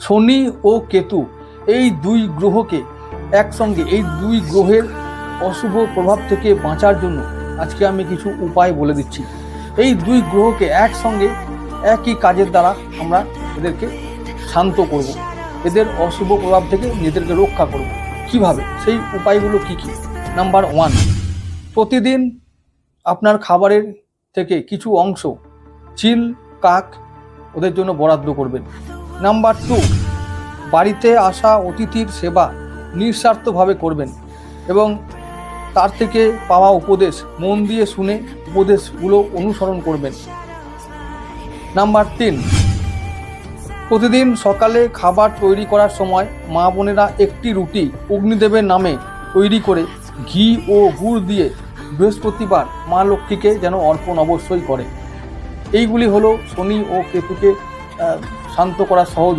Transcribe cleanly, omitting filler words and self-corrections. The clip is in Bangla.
শনি ও কেতু এই দুই গ্রহকে একসঙ্গে, এই দুই গ্রহের অশুভ প্রভাব থেকে বাঁচার জন্য আজকে আমি কিছু উপায় বলে দিচ্ছি। এই দুই গ্রহকে একসঙ্গে একই কাজের দ্বারা আমরা এদেরকে শান্ত করব, এদের অশুভ প্রভাব থেকে নিজেদেরকে রক্ষা করব। কিভাবে, সেই উপায়গুলো কি কি? নাম্বার 1, প্রতিদিন আপনার খাবারের থেকে কিছু অংশ চিল, কাক ওদের জন্য বরাদ্দ করবেন। নাম্বার 2, বাড়িতে আসা অতিথির সেবা নিঃস্বার্থভাবে করবেন এবং তার থেকে পাওয়া উপদেশ মন দিয়ে শুনে উপদেশগুলো অনুসরণ করবেন। নাম্বার 3, প্রতিদিন সকালে খাবার তৈরি করার সময় মা বোনেরা একটি রুটি অগ্নিদেবের নামে তৈরি করে ঘি ও গুড় দিয়ে বৃহস্পতিবার মা লক্ষ্মীকে যেন অর্পণ অবশ্যই করে। এইগুলি হলো শনি ও কেতুকে শান্ত করার সহজ